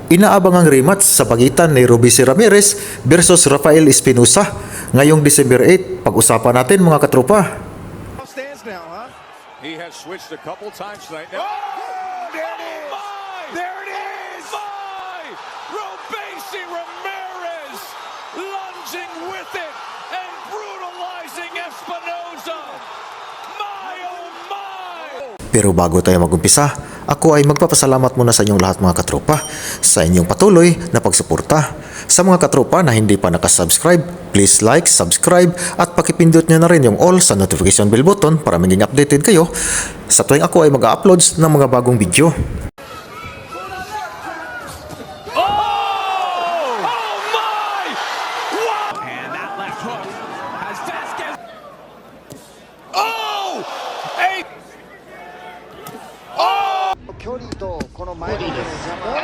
Inaabang ang rematch sa pagitan ni Robeisy Ramirez versus Rafael Espinosa ngayong December 8. Pag-usapan natin mga katropa. Stands now, huh? He has switched a couple times tonight. Now, There it is! There it is! Robeisy Ramirez lunging with it and brutalizing Espinosa. My oh my! Pero bago tayo mag-umpisa, ako ay magpapasalamat muna sa inyong lahat mga katropa sa inyong patuloy na pagsuporta. Sa mga katropa na hindi pa nakasubscribe, please like, subscribe at pakipindot nyo na rin yung all sa notification bell button para maging updated kayo sa tuwing ako ay mag-uploads ng mga bagong video. And that left hook has Vasquez. Oh! A 距離とこの前に邪魔。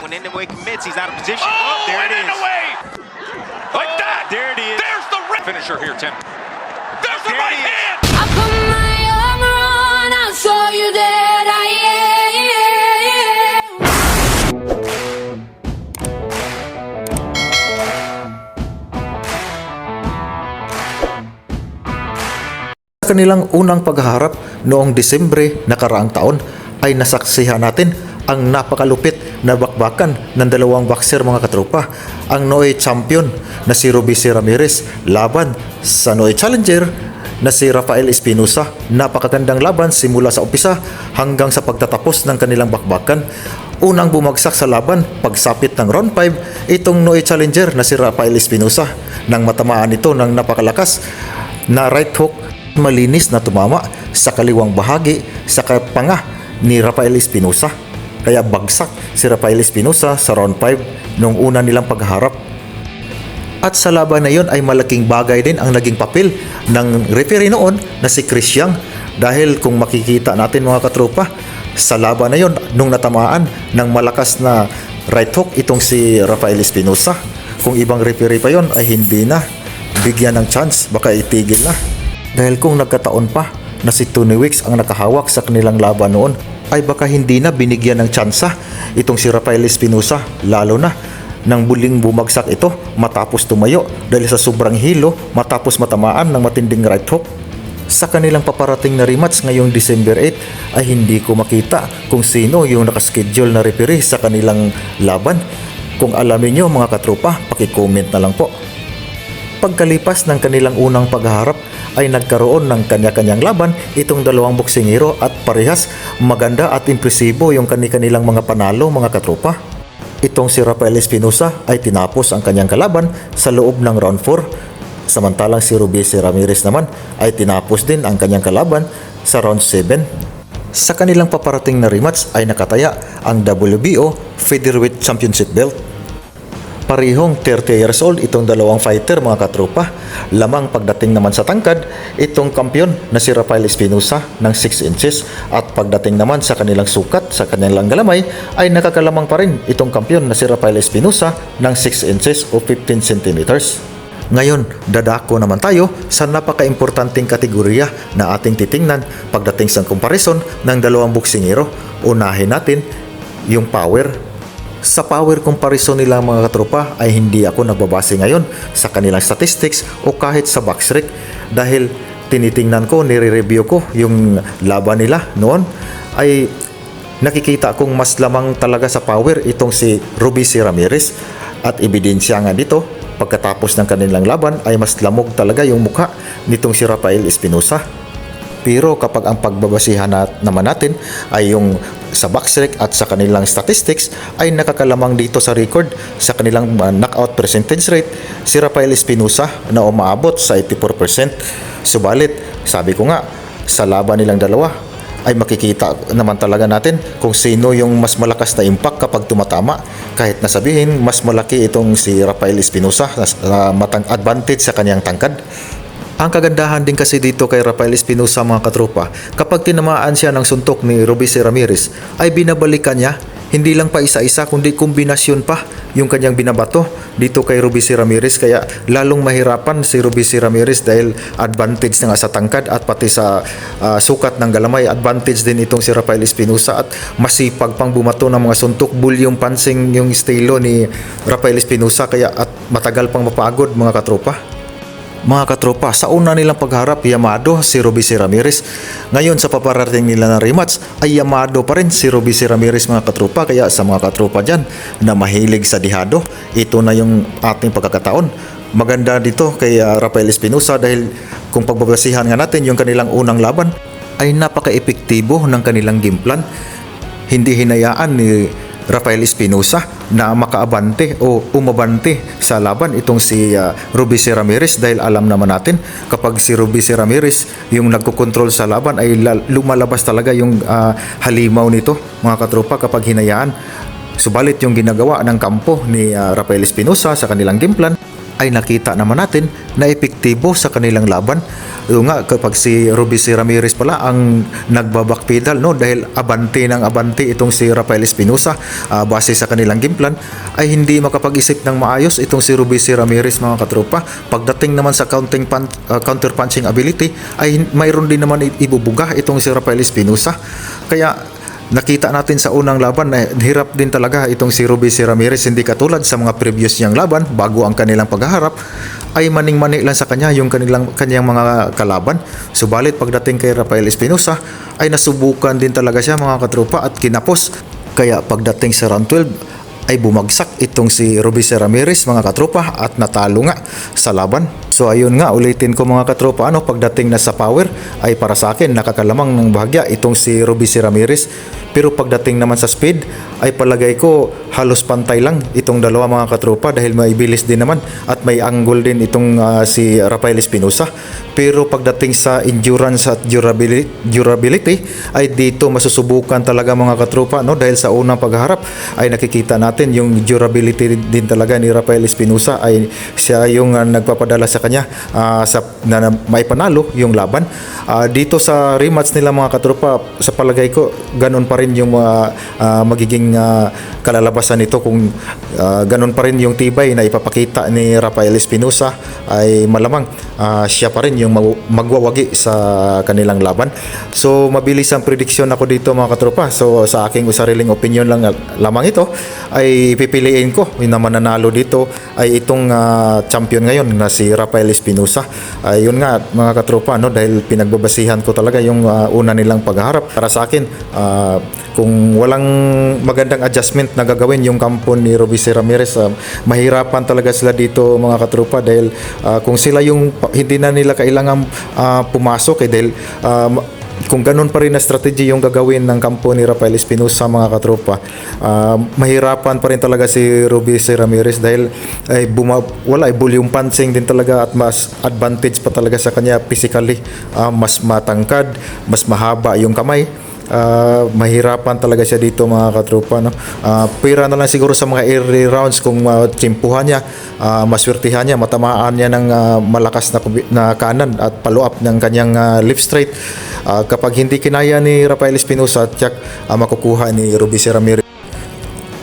When Inoue commits, he's out of position. Oh, there and it in is. the way! Like that! There it is. There's the finisher here, Tim. There's the There right it is. hand! I put my armor on, I saw you that I am. Sa kanilang unang paghaharap noong Disyembre nakaraang taon ay nasaksihan natin ang napakalupit na bakbakan ng dalawang boxer mga katropa. Ang Noe champion na si Robeisy Ramirez laban sa Noe challenger na si Rafael Espinosa. Napakagandang laban simula sa umpisa hanggang sa pagtatapos ng kanilang bakbakan. Unang bumagsak sa laban pagsapit ng round 5 itong Noe challenger na si Rafael Espinosa nang matamaan ito ng napakalakas na right hook malinis na tumama sa kaliwang bahagi sa panga ni Rafael Espinosa. Kaya bagsak si Rafael Espinosa sa round 5 noong una nilang pagharap. At sa laban na yon ay malaking bagay din ang naging papel ng referee noon na si Chris Young. Dahil kung makikita natin mga katropa, sa laban na yon nung natamaan ng malakas na right hook itong si Rafael Espinosa, kung ibang referee pa yon ay hindi na bigyan ng chance, baka itigil na. Dahil kung nagkataon pa na si Tony Weeks ang nakahawak sa kanilang laban noon, ay baka hindi na binigyan ng tsansa itong si Rafael Espinosa, lalo na nang buling bumagsak ito matapos tumayo dahil sa sobrang hilo matapos matamaan ng matinding right hook. Sa kanilang paparating na rematch ngayong December 8 ay hindi ko makita kung sino yung nakaschedule na referee sa kanilang laban. Kung alam niyo mga katropa, paki-comment na lang po. Pagkalipas ng kanilang unang pagharap ay nagkaroon ng kanya-kanyang laban itong dalawang boksingero at parehas maganda at impresibo yung kanilang mga panalo mga katropa. Itong si Rafael Espinosa ay tinapos ang kanyang kalaban sa loob ng round 4, samantalang si Robeisy Ramirez naman ay tinapos din ang kanyang kalaban sa round 7. Sa kanilang paparating na rematch ay nakataya ang WBO Featherweight Championship belt. Parehong 30 years old itong dalawang fighter mga katropa. Lamang pagdating naman sa tangkad, itong kampiyon na si Rafael Espinosa ng 6 inches at pagdating naman sa kanilang sukat sa kanilang galamay ay nakakalamang pa rin itong kampiyon na si Rafael Espinosa ng 6 inches o 15 centimeters. Ngayon, dadako naman tayo sa napaka-importanting kategorya na ating titingnan pagdating sa comparison ng dalawang boksingero. Unahin natin yung power. Sa power comparison nila mga katropa ay hindi ako nagbabase ngayon sa kanilang statistics o kahit sa boxrec dahil tinitingnan ko, nire-review ko yung laban nila noon ay nakikita kong mas lamang talaga sa power itong si Robeisy Ramirez at ebidensya nga dito pagkatapos ng kanilang laban ay mas lamog talaga yung mukha nitong si Rafael Espinosa. Pero kapag ang pagbabasihan naman natin ay yung sa boxrec at sa kanilang statistics ay nakakalamang dito sa record sa kanilang knockout percentage rate si Rafael Espinosa na umaabot sa 84%. Subalit, sabi ko nga, sa laban nilang dalawa ay makikita naman talaga natin kung sino yung mas malakas na impact kapag tumatama. Kahit nasabihin, mas malaki itong si Rafael Espinosa na advantage sa kanyang tangkad. Ang kagandahan din kasi dito kay Rafael Espinosa mga katropa, kapag tinamaan siya ng suntok ni Robeisy Ramirez ay binabalikan niya Hindi lang pa isa-isa kundi kombinasyon pa yung kanyang binabato dito kay Robeisy Ramirez, kaya lalong mahirapan si Robeisy Ramirez dahil advantage na nga sa tangkad at pati sa sukat ng galamay. Advantage din itong si Rafael Espinosa at masipag pang bumato ng mga suntok. Bulyong pansing yung estilo ni Rafael Espinosa kaya at matagal pang mapagod mga katropa. Mga katropa, sa una nilang pagharap, yamado si Robeisy Ramirez. Ngayon sa paparating nila na rematch, ay yamado pa rin si Robeisy Ramirez mga katropa. Kaya sa mga katropa dyan na mahilig sa dihado, ito na yung ating pagkakataon. Maganda dito kay Rafael Espinosa dahil kung pagbabasihan nga natin yung kanilang unang laban, ay napaka-epektibo ng kanilang game plan. Hindi hinayaan ni Rafael Espinosa na makaabante o umabante sa laban itong si Robeisy Ramirez dahil alam naman natin kapag si Robeisy Ramirez yung nagkokontrol sa laban ay lumalabas talaga yung halimaw nito mga katropa kapag hinayaan. Subalit yung ginagawa ng kampo ni Rafael Espinosa sa kanilang game plan ay nakita naman natin na epektibo sa kanilang laban. Yung nga kapag si Robeisy Ramirez pala ang nagbabackpedal no dahil abante ng abante itong si Rafael Espinosa base sa kanilang game plan ay hindi makapag-isip ng maayos itong si Robeisy Ramirez mga katropa. Pagdating naman sa counter punching ability ay mayroon din naman ibubuga itong si Rafael Espinosa. Kaya nakita natin sa unang laban na hirap din talaga itong si Robeisy Ramirez, hindi katulad sa mga previous niyang laban bago ang kanilang paghaharap ay maning-mani lang sa kanya yung kanyang mga kalaban. Subalit pagdating kay Rafael Espinosa ay nasubukan din talaga siya mga katropa at kinapos. Kaya pagdating sa round 12 ay bumagsak itong si Robeisy Ramirez mga katropa at natalo nga sa laban. So ayun nga, ulitin ko mga katropa, pagdating na sa power ay para sa akin nakakalamang ng bahagya itong si Robeisy Ramirez. Pero pagdating naman sa speed ay palagay ko halos pantay lang itong dalawa mga katropa dahil may bilis din naman at may angle din itong si Rafael Espinosa. Pero pagdating sa endurance at durability ay dito masusubukan talaga mga katropa dahil sa unang pagharap ay nakikita natin yung durability din talaga ni Rafael Espinosa ay siya yung nagpapadala sa kanya na may panalo yung laban. Dito sa rematch nila mga katropa, sa palagay ko ganun pa rin yung magiging kalalabasan nito kung ganun pa rin yung tibay na ipapakita ni Rafael Espinosa ay malamang siya pa rin yung magwawagi sa kanilang laban. So mabilis ang prediksyon ako dito mga katropa. So sa aking sariling opinion lang lamang ito ay pipiliin ko na mananalo dito ay itong champion ngayon na si Rafael Espinosa. Yun nga mga katropa dahil pinagbabasihan ko talaga yung una nilang pagharap. Para sa akin kung walang magandang adjustment na gagawin yung kampo ni Robeisy Ramirez, mahirapan talaga sila dito mga katropa dahil kung sila yung hindi na nila kailangan pumasok dahil kung ganun pa rin na strategy yung gagawin ng kampo ni Rafael Espinosa mga katropa, mahirapan pa rin talaga si Robeisy Ramirez dahil bulyong pansing din talaga at mas advantage pa talaga sa kanya physically, mas matangkad, mas mahaba yung kamay. Mahirapan talaga siya dito mga katropa pira na lang siguro sa mga early rounds kung tsimpuhan niya, maswertihan niya, matamaan niya ng malakas na kanan at follow up ng kanyang left straight. Kapag hindi kinaya ni Rafael Espinosa, tiyak makukuha ni Robeisy Ramirez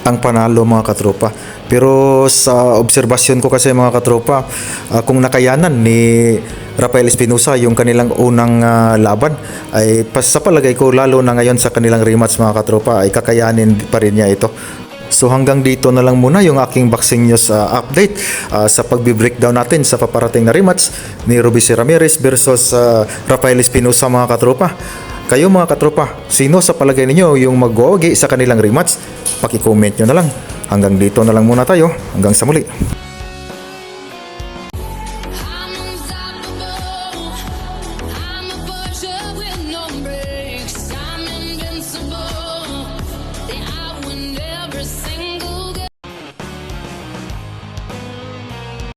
ang panalo mga katropa. Pero sa obserbasyon ko kasi mga katropa, kung nakayanan ni Rafael Espinosa yung kanilang unang laban ay sa palagay ko lalo na ngayon sa kanilang rematch mga katropa ay kakayanin pa rin niya ito. So hanggang dito na lang muna yung aking boxing news update sa pagbi-breakdown natin sa paparating na rematch ni Robeisy Ramirez versus Rafael Espinosa mga katropa. Kayo mga katropa, sino sa palagay ninyo yung magwawagi sa kanilang rematch? Paki-comment nyo na lang. Hanggang dito na lang muna tayo. Hanggang sa muli. I'm unstoppable. I'm a fortune with no brakes. I'm invincible. Yeah, I win every single